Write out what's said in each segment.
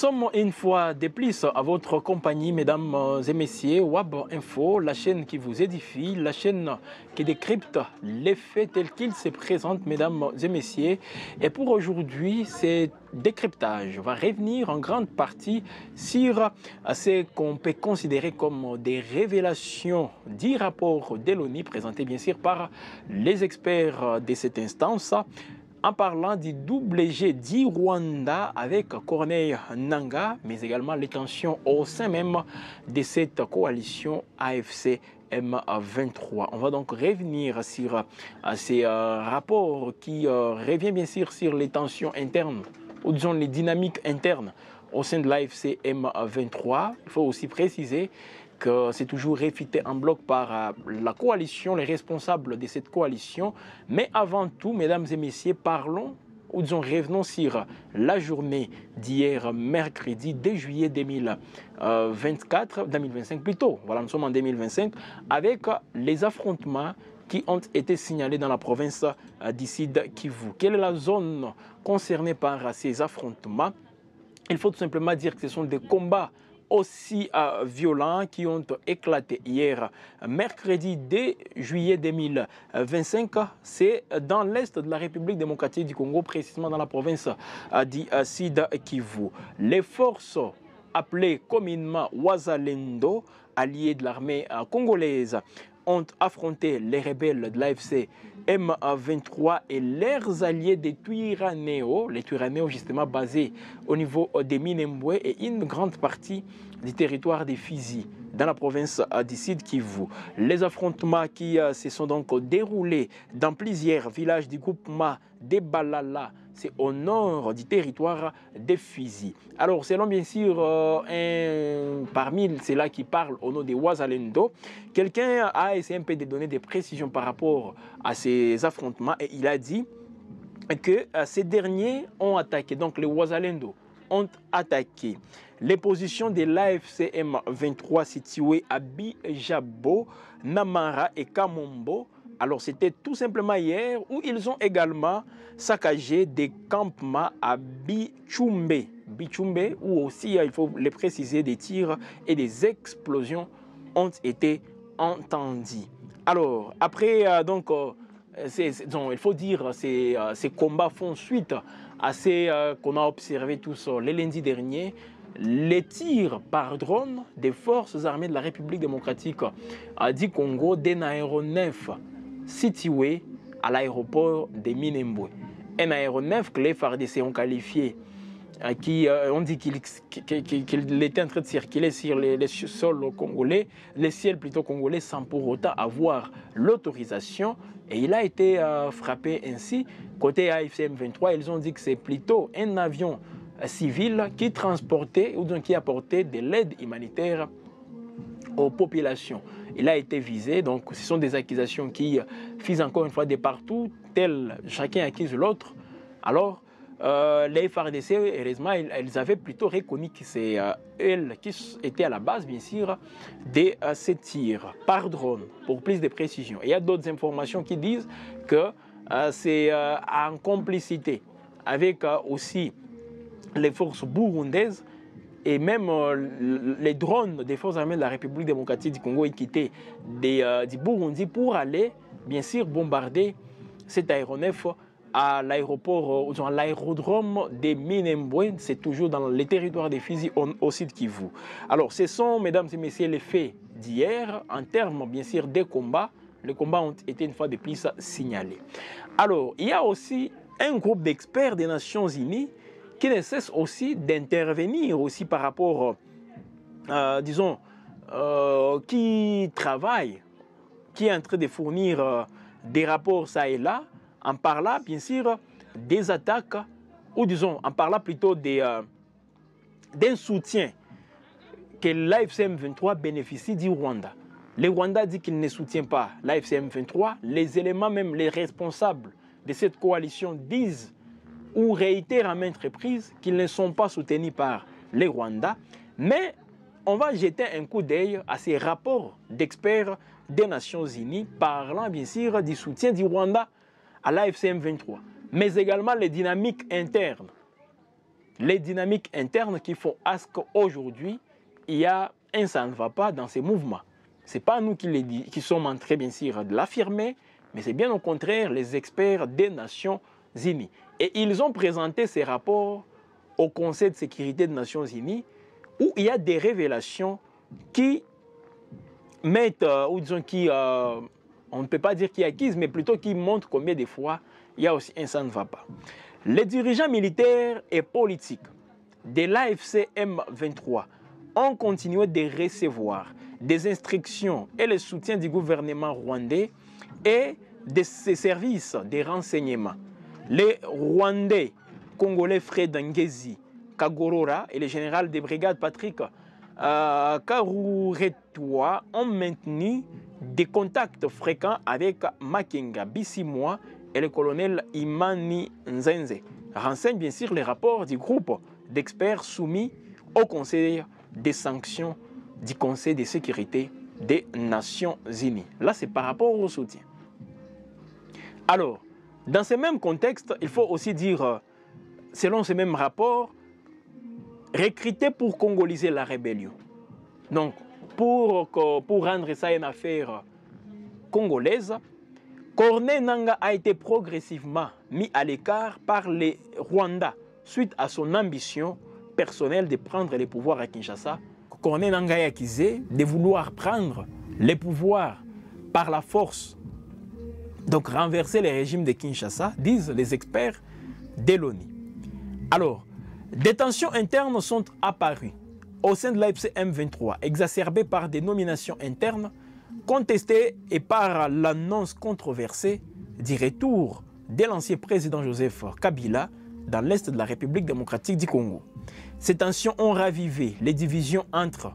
sommes une fois de plus à votre compagnie, mesdames et messieurs, Wab Info, la chaîne qui vous édifie, la chaîne qui décrypte les faits tels qu'ils se présentent, mesdames et messieurs. Et pour aujourd'hui, ce décryptage va revenir en grande partie sur ce qu'on peut considérer comme des révélations du rapport de l'ONU, présenté bien sûr par les experts de cette instance, en parlant du double G du Rwanda avec Corneille Nangaa, mais également les tensions au sein même de cette coalition AFC M23. On va donc revenir sur ces rapports qui reviennent bien sûr sur les tensions internes, ou disons les dynamiques internes au sein de l'AFC M23. Il faut aussi préciser que c'est toujours réfuté en bloc par la coalition, les responsables de cette coalition. Mais avant tout, mesdames et messieurs, parlons, ou disons revenons sur la journée d'hier, mercredi 2 juillet 2025 plutôt. Voilà, nous sommes en 2025, avec les affrontements qui ont été signalés dans la province du Sud Kivu. Quelle est la zone concernée par ces affrontements? Il faut tout simplement dire que ce sont des combats aussi violents qui ont éclaté hier, mercredi 2 juillet 2025. C'est dans l'est de la République démocratique du Congo, précisément dans la province du Sud Kivu. Les forces appelées communément Wazalendo, alliées de l'armée congolaise, ont affronté les rebelles de l'AFC M23 et leurs alliés des Twiranéo, les Twiranéo justement basés au niveau des Minembwe et une grande partie du territoire des Fizi dans la province du Sud Kivu. Les affrontements qui se sont donc déroulés dans plusieurs villages du groupement des Balala, c'est au nord du territoire des Fizi. Alors, selon bien sûr parmi ceux-là qui parlent au nom des Wazalendo, quelqu'un a essayé un peu de donner des précisions par rapport à ces affrontements et il a dit que ces derniers ont attaqué, donc les Wazalendo ont attaqué les positions de l'AFC M23 situées à Bijabo, Namara et Kamombo. Alors c'était tout simplement hier où ils ont également saccagé des campements à Bichumbe, où aussi, il faut le préciser, des tirs et des explosions ont été entendus. Alors après il faut dire ces combats font suite à ce qu'on a observé tous les lundis derniers, les tirs par drone des forces armées de la République démocratique du Congo d'un aéronef situé à l'aéroport de Minembwe. Un aéronef que les FARDC ont qualifié, on dit qu'il était en train de circuler sur les sols congolais, les ciels plutôt congolais, sans pour autant avoir l'autorisation. Et il a été frappé ainsi. Côté AFC M23, ils ont dit que c'est plutôt un avion civil qui transportait ou donc qui apportait de l'aide humanitaire aux populations. Il a été visé, donc ce sont des accusations qui fusent encore une fois de partout, tel chacun accuse l'autre. Alors, les FARDC, heureusement, ils avaient plutôt reconnu que c'est elles qui étaient à la base, bien sûr, de ces tirs par drone, pour plus de précision. Il y a d'autres informations qui disent que c'est en complicité avec aussi les forces burundaises et même les drones des forces armées de la République démocratique du Congo ont quitté du Burundi pour aller, bien sûr, bombarder cet aéronef à l'aéroport, à l'aérodrome de Minembwe, c'est toujours dans les territoires des Fizi au Sud Kivu. Alors, ce sont, mesdames et messieurs, les faits d'hier, en termes, bien sûr, des combats. Les combats ont été une fois de plus signalés. Alors, il y a aussi un groupe d'experts des Nations Unies qui ne cesse aussi d'intervenir aussi par rapport, qui travaille, qui est en train de fournir des rapports ça et là, en parlant bien sûr des attaques, ou disons, en parlant plutôt d'un soutien que l'AFC M23 bénéficie du Rwanda. Le Rwanda dit qu'il ne soutient pas l'AFC M23, les éléments, même les responsables de cette coalition disent ou réitèrent à maintes reprises qu'ils ne sont pas soutenus par les Rwandais. Mais on va jeter un coup d'œil à ces rapports d'experts des Nations Unies parlant bien sûr du soutien du Rwanda à l'AFC M23, mais également les dynamiques internes les dynamiques internes qui font à ce qu'aujourd'hui, il y a un ça ne va pas dans ces mouvements. Ce n'est pas nous qui sommes en train, bien sûr, de l'affirmer, mais c'est bien au contraire les experts des Nations Unies. Et ils ont présenté ces rapports au Conseil de sécurité des Nations Unies où il y a des révélations qui mettent, ou disons qui, on ne peut pas dire qui acquise, mais plutôt qui montrent combien de fois il y a aussi un ça ne va pas. Les dirigeants militaires et politiques de l'AFC M23 ont continué de recevoir des instructions et le soutien du gouvernement rwandais et de ses services de renseignement. Les Rwandais congolais Fred Ngezi Kagorora et le général de brigade Patrick Karouretwa ont maintenu des contacts fréquents avec Makenga Bissimwa et le colonel Imani Nzenze. Renseigne bien sûr les rapports du groupe d'experts soumis au Conseil des sanctions du Conseil de sécurité des Nations Unies. Là, c'est par rapport au soutien. Alors, dans ce même contexte, il faut aussi dire, selon ce même rapport, recruter pour congoliser la rébellion. Donc, pour rendre ça une affaire congolaise, Corneille Nangaa a été progressivement mis à l'écart par les Rwandais suite à son ambition personnelle de prendre les pouvoirs à Kinshasa. Corneille Nangaa est accusé de vouloir prendre les pouvoirs par la force, donc renverser le régime de Kinshasa, disent les experts de l'ONU. Alors, des tensions internes sont apparues au sein de l'AFC M23, exacerbées par des nominations internes contestées et par l'annonce controversée du retour de l'ancien président Joseph Kabila dans l'est de la République démocratique du Congo. Ces tensions ont ravivé les divisions entre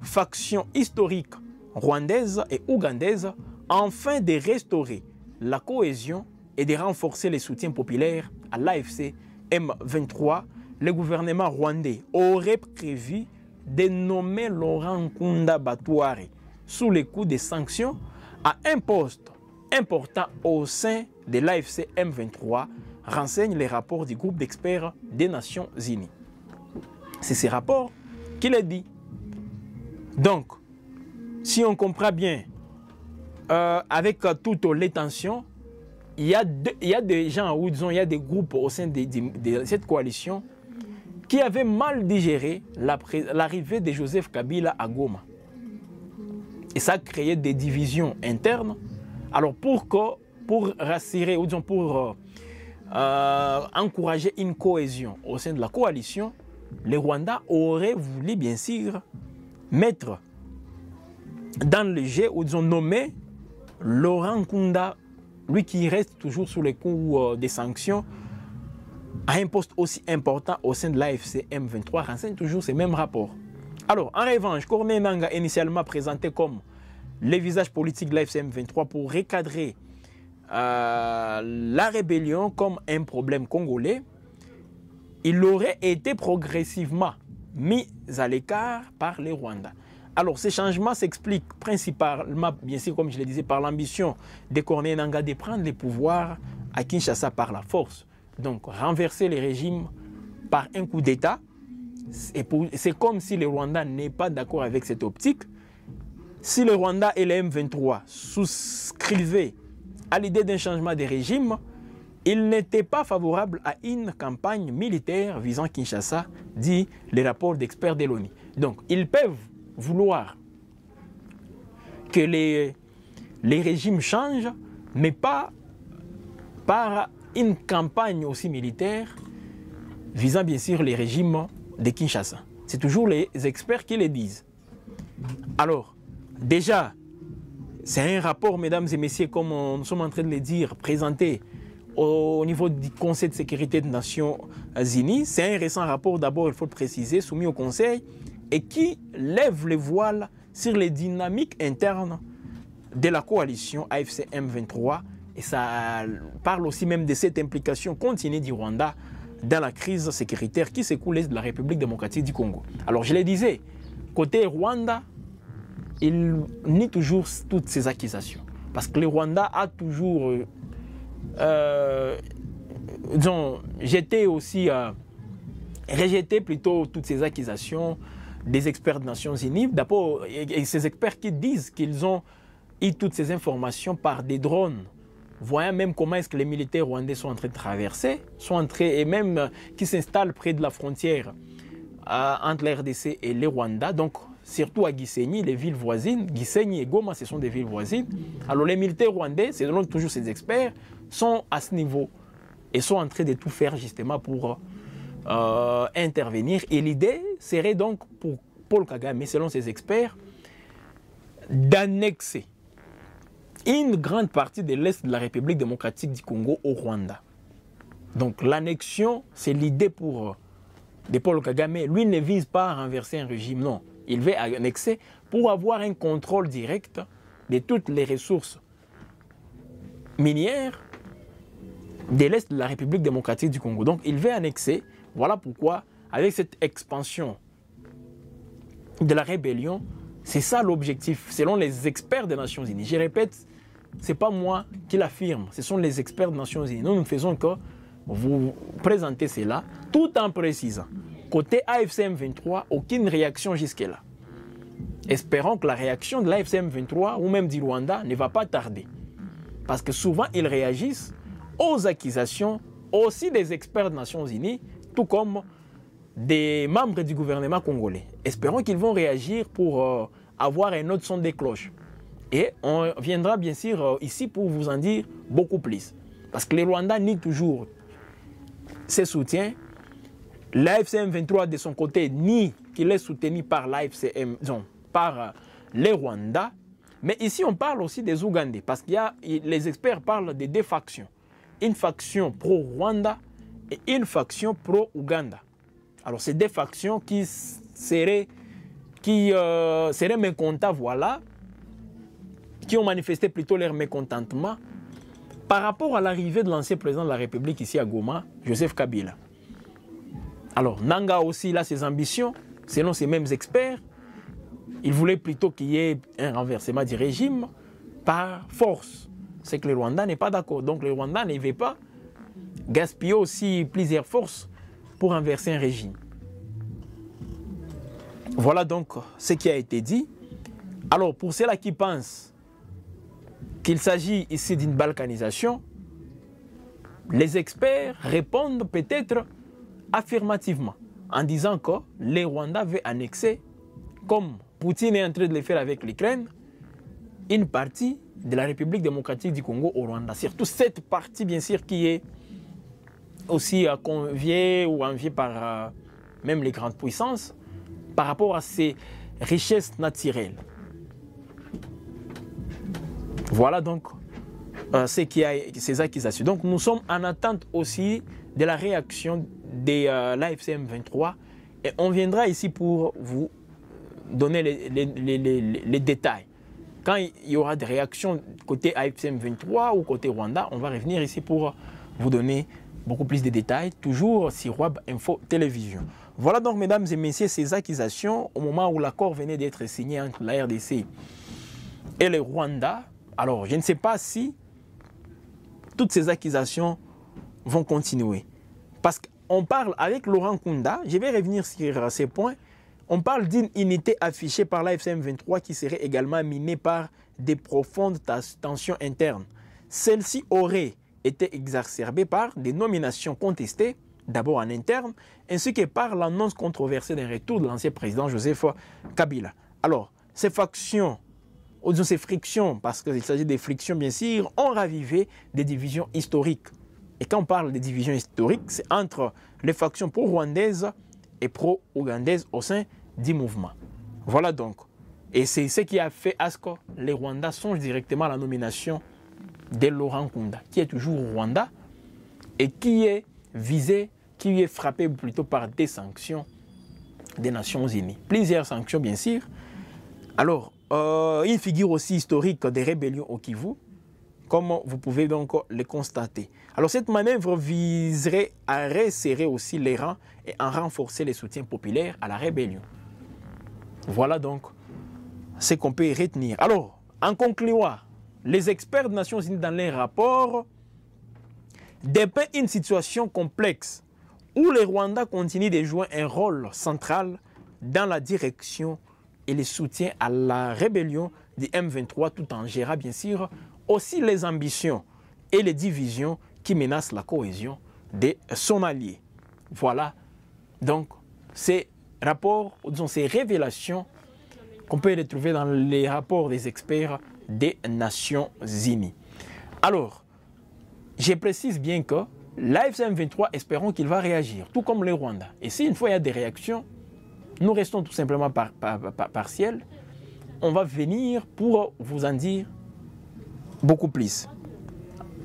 factions historiques rwandaises et ougandaises afin de restaurer la cohésion et de renforcer les soutiens populaires à l'AFC M23. Le gouvernement rwandais aurait prévu de nommer Laurent Nkunda Batouare sous les coups des sanctions à un poste important au sein de l'AFC M23, renseignent les rapports du groupe d'experts des Nations Unies. C'est ces rapports qu'il a dit. Donc, si on comprend bien, avec toutes les tensions, il y a des gens, ou disons, il y a des groupes au sein de cette coalition qui avaient mal digéré l'arrivée de Joseph Kabila à Goma. Et ça a créé des divisions internes. Alors pour rassurer, ou disons pour encourager une cohésion au sein de la coalition, les Rwandais auraient voulu bien sûr mettre dans le jeu, ou disons nommer Laurent Nkunda, lui qui reste toujours sous les coups des sanctions, à un poste aussi important au sein de l'AFC M23, renseigne toujours ces mêmes rapports. Alors, en revanche, Corneille Nangaa, initialement présenté comme le visage politique de l'AFC M23 pour recadrer la rébellion comme un problème congolais, il aurait été progressivement mis à l'écart par les Rwandais. Alors, ces changements s'expliquent principalement, bien sûr, comme je le disais, par l'ambition de Corneille Nangaa de prendre les pouvoirs à Kinshasa par la force. Donc, renverser les régimes par un coup d'État, c'est comme si les Rwandais n'est pas d'accord avec cette optique. Si les Rwandais et les M23 souscrivaient à l'idée d'un changement de régime, ils n'étaient pas favorables à une campagne militaire visant Kinshasa, dit les rapports d'experts de l'ONU. Donc, ils peuvent vouloir que les régimes changent, mais pas par une campagne aussi militaire visant bien sûr les régimes de Kinshasa. C'est toujours les experts qui le disent. Alors, déjà, c'est un rapport, mesdames et messieurs, comme nous sommes en train de le dire, présenté au niveau du Conseil de sécurité des Nations Unies. C'est un récent rapport, d'abord, il faut le préciser, soumis au Conseil, et qui lève les voiles sur les dynamiques internes de la coalition AFC M23. Et ça parle aussi même de cette implication continue du Rwanda dans la crise sécuritaire qui s'écoule de la République démocratique du Congo. Alors je le disais, côté Rwanda, il nie toujours toutes ces accusations. Parce que le Rwanda a toujours jeté aussi rejeté plutôt toutes ces accusations des experts des Nations Unies. D'abord, et ces experts qui disent qu'ils ont eu toutes ces informations par des drones, voyant même comment est-ce que les militaires rwandais sont en train de traverser, et même qui s'installent près de la frontière entre la RDC et le Rwanda, donc surtout à Gisenyi, les villes voisines. Gisenyi et Goma, ce sont des villes voisines. Alors les militaires rwandais, selon toujours ces experts, sont à ce niveau et sont en train de tout faire justement pour intervenir. Et l'idée serait donc pour Paul Kagame, selon ces experts, d'annexer une grande partie de l'Est de la République démocratique du Congo au Rwanda. Donc l'annexion, c'est l'idée de Paul Kagame. Lui ne vise pas à renverser un régime, non. Il veut annexer pour avoir un contrôle direct de toutes les ressources minières de l'Est de la République démocratique du Congo. Donc il veut annexer. Voilà pourquoi, avec cette expansion de la rébellion, c'est ça l'objectif, selon les experts des Nations Unies. Je répète, ce n'est pas moi qui l'affirme, ce sont les experts des Nations Unies. Nous ne faisons que vous présenter cela, tout en précisant. Côté AFC M23, aucune réaction jusque-là. Espérons que la réaction de l'AFC M23 ou même du Rwanda ne va pas tarder. Parce que souvent, ils réagissent aux accusations aussi des experts des Nations Unies, tout comme des membres du gouvernement congolais. Espérons qu'ils vont réagir pour avoir un autre son de cloche. Et on viendra bien sûr ici pour vous en dire beaucoup plus. Parce que les Rwandais nient toujours ses soutiens. L'AFC M23 de son côté nie qu'il est soutenu par par les Rwandais. Mais ici on parle aussi des Ougandais. Parce que les experts parlent de deux factions. Une faction pro-Rwanda et une faction pro-Ouganda. Alors, c'est deux factions qui seraient mécontents, voilà, qui ont manifesté plutôt leur mécontentement par rapport à l'arrivée de l'ancien président de la République ici à Goma, Joseph Kabila. Alors, Nanga aussi, il a ses ambitions, selon ces mêmes experts. Il voulait plutôt qu'il y ait un renversement du régime par force. C'est que le Rwanda n'est pas d'accord. Donc, le Rwanda ne veut pas gaspiller aussi plusieurs forces pour renverser un régime. Voilà donc ce qui a été dit. Alors, pour ceux-là qui pensent qu'il s'agit ici d'une balkanisation, les experts répondent peut-être affirmativement en disant que les Rwandais veulent annexer, comme Poutine est en train de le faire avec l'Ukraine, une partie de la République démocratique du Congo au Rwanda. Surtout cette partie, bien sûr, qui est aussi conviée ou enviée par même les grandes puissances par rapport à ces richesses naturelles. Voilà donc ces accusations. Donc nous sommes en attente aussi de la réaction de l'AFC M23 et on viendra ici pour vous donner les détails. Quand il y aura des réactions côté AFC M23 ou côté Rwanda, on va revenir ici pour vous donner beaucoup plus de détails, toujours sur Web Info Télévision. Voilà donc, mesdames et messieurs, ces accusations au moment où l'accord venait d'être signé entre la RDC et le Rwanda. Alors, je ne sais pas si toutes ces accusations vont continuer. Parce qu'on parle avec Laurent Kunda, je vais revenir sur ces points, on parle d'une unité affichée par l'AFC M23 qui serait également minée par des profondes tensions internes. Celle-ci aurait été exacerbée par des nominations contestées, d'abord en interne, ainsi que par l'annonce controversée d'un retour de l'ancien président Joseph Kabila. Alors, ces factions, ou disons ces frictions, parce qu'il s'agit des frictions bien sûr, ont ravivé des divisions historiques. Et quand on parle des divisions historiques, c'est entre les factions pro-rwandaises et pro-ougandaises au sein du mouvement. Voilà donc. Et c'est ce qui a fait à ce que les Rwandais songent directement à la nomination de Laurent Kunda, qui est toujours au Rwanda et qui est visé, qui est frappé plutôt par des sanctions des Nations Unies. Plusieurs sanctions, bien sûr. Alors, une figure aussi historique des rébellions au Kivu, comme vous pouvez donc le constater. Alors, cette manœuvre viserait à resserrer aussi les rangs et à renforcer les soutiens populaires à la rébellion. Voilà donc ce qu'on peut retenir. Alors, en concluant, les experts des Nations Unies dans leur rapport dépeignent une situation complexe où le Rwanda continue de jouer un rôle central dans la direction et le soutien à la rébellion du M23 tout en gérant bien sûr aussi les ambitions et les divisions qui menacent la cohésion de son allié. Voilà donc ces rapports, disons ces révélations qu'on peut retrouver dans les rapports des experts des Nations Unies. Alors, je précise bien que l'AFC M23, espérons qu'il va réagir, tout comme le Rwanda. Et si une fois il y a des réactions, nous restons tout simplement partiels. On va venir pour vous en dire beaucoup plus.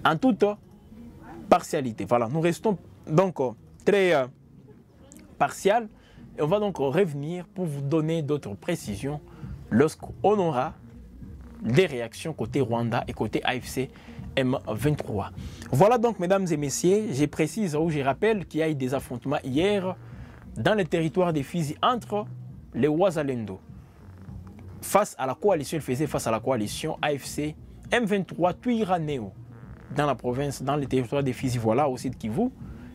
En toute partialité. Voilà, nous restons donc très partiels. Et on va donc revenir pour vous donner d'autres précisions lorsqu'on aura des réactions côté Rwanda et côté AFC M23. Voilà donc, mesdames et messieurs, je précise ou je rappelle qu'il y a eu des affrontements hier dans le territoire des Fizi entre les Wazalendo face à la coalition, il faisait face à la coalition AFC M23 Twiraneho dans la province, dans le territoire des Fizi, voilà, au sud Kivu.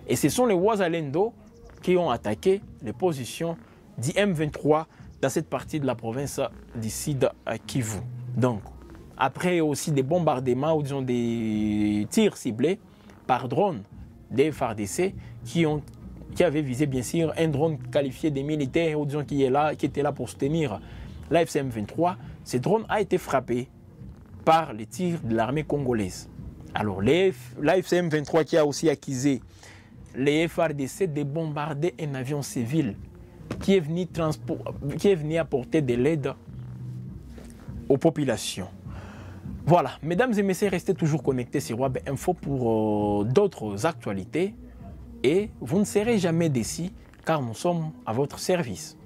Et ce sont les Wazalendo qui ont attaqué les positions du M23 dans cette partie de la province du sud Kivu. Donc, après aussi des bombardements ou disons des tirs ciblés par drone des FARDC qui avaient visé bien sûr un drone qualifié des militaires ou disons qui était là pour soutenir l'AFC M23. Ce drone a été frappé par les tirs de l'armée congolaise. Alors l'AFC M23 qui a aussi accusé les FARDC de bombarder un avion civil qui est venu apporter de l'aide aux populations. Voilà, mesdames et messieurs, restez toujours connectés sur Web Info pour d'autres actualités et vous ne serez jamais déçus car nous sommes à votre service.